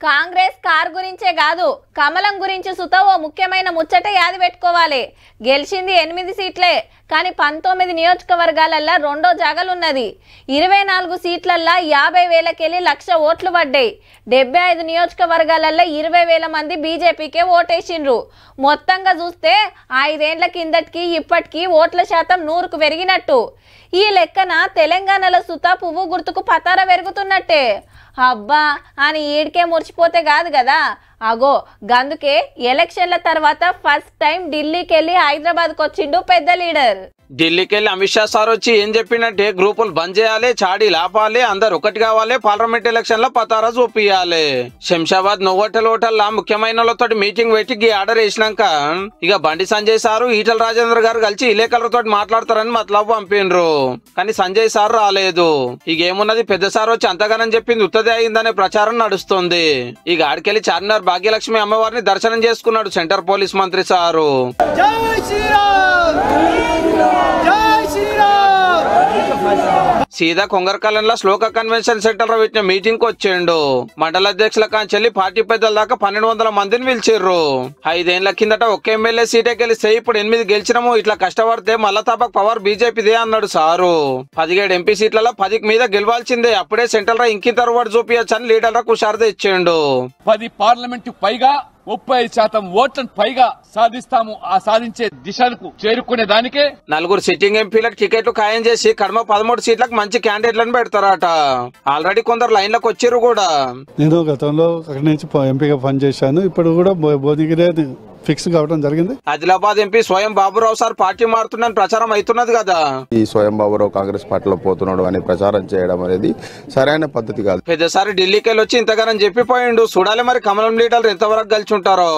Congress car గురించే కాదు కమలం గురించి సుత ఓ ముఖ్యమైన ముచ్చట యాది పెట్టుకోవాలి. గెలిచింది 8 సీట్లే, కానీ 19 నియోజకవర్గాలల్లో రెండో జాగలున్నది. 24 సీట్లల్లో 50,000కెళ్ళి 1,00,000 ఓట్లు పడ్డాయి. 75 నియోజకవర్గాలల్లో 20,000 మంది బీజేపీకే ఓటేసిండ్రు. మొత్తంగా చూస్తే 5 ఏళ్ల కిందటికి ఇప్పటికి ఓట్ల శాతం 100కు పెరిగినట్టు. ఈ లెక్కన తెలంగాణలో సుత పువ్వు గుర్తుకు పతార పెరుగుతున్నట్టే. అబ్బా అని ఈడికే మురిచిపోతే కాదు కదా. అగో గందుకే ఎలక్షన్ల తర్వాత ఫస్ట్ టైం ఢిల్లీకి వెళ్ళి హైదరాబాద్కి వచ్చిండు పెద్ద లీడర్. ఢిల్లీకి వెళ్ళి అమిత్ షా సార్ వచ్చి ఏం చెప్పినట్టే గ్రూపులు బంద్ చేయాలి, చాడీ లాపాలి, అందరు ఒకటి కావాలి, పార్లమెంట్ ఎలక్షన్ లో పతారా చూపియాలి. శంషాబాద్ నోవోటల్ హోటల్ ముఖ్యమైన మీటింగ్ పెట్టి ఆర్డర్ వేసినాక ఇక బండి సంజయ్ సారు ఈటల రాజేందర్ గారు కలిసి ఇలేకలతో మాట్లాడతారని మతలబు పంపిండ్రు. కానీ సంజయ్ సార్ రాలేదు. ఇక ఏమున్నది పెద్ద సార్ వచ్చి అంతగానని చెప్పింది ఉత్తదే అయిందనే ప్రచారం నడుస్తుంది. ఇక ఆడికెళ్ళి చార్మినార్ భాగ్యలక్ష్మి అమ్మవారిని దర్శనం చేసుకున్నాడు సెంటర్ పోలీస్ మంత్రి సారు. సీదా కొంగరకాలంలో శ్లోక కన్వెన్షన్ సెంటర్ లో పెట్టిన మీటింగ్ కు వచ్చిండు. మండల అధ్యక్షుల కాంచెల్లి పార్టీ పెద్దల దాకా 1200 మందిని పిలిచిర్రు. 5 ఏళ్ల కిందట ఒక్క ఎమ్మెల్యే సీటే గెలిస్తే ఇప్పుడు 8 గెలిచినాము, ఇట్లా కష్టపడితే మళ్ళా తప్పక పవర్ బీజేపీదే అన్నాడు సారు. 17 ఎంపీ సీట్లలో 10 మీద గెలవాల్సిందే, అప్పుడే సెంట్రల్ లో ఇంకి తరువాడు చూపించచ్చు అని లీడర్లకు హుషారు ఇచ్చిండు. 10 పార్లమెంట్ పైగా 35% ఓట్లను పైగా సాధిస్తాము. ఆ సాధించే దిశకు చేరుకునే దానికే 4 సిట్టింగ్ ఎంపీలకు టికెట్లు ఖాయం చేసి కడమ 13 సీట్లకు మంచి క్యాండిడేట్లను పెడతారట. ఆల్రెడీ కొందరు లైన్లకు వచ్చిర్రు కూడా. నేను గతంలో అక్కడి నుంచి ఎంపీగా పనిచేశాను. ఇప్పుడు కూడా భువనగిరి ఫిక్స్ కావడం జరిగింది. ఆదిలాబాద్ ఎంపీ స్వయం బాబురావు సార్ పార్టీ మారుతుందని ప్రచారం అవుతున్నది కదా. ఈ స్వయం బాబురావు కాంగ్రెస్ పార్టీలో పోతున్నాడు అని ప్రచారం చేయడం అనేది సరైన పద్ధతి కాదు. పెద్దసారి ఢిల్లీకి వెళ్ళి వచ్చి ఇంతగానని చెప్పిపోయిండు. చూడాలి మరి కమలం లీడర్లు ఎంతవరకు కలిసి ఉంటారో.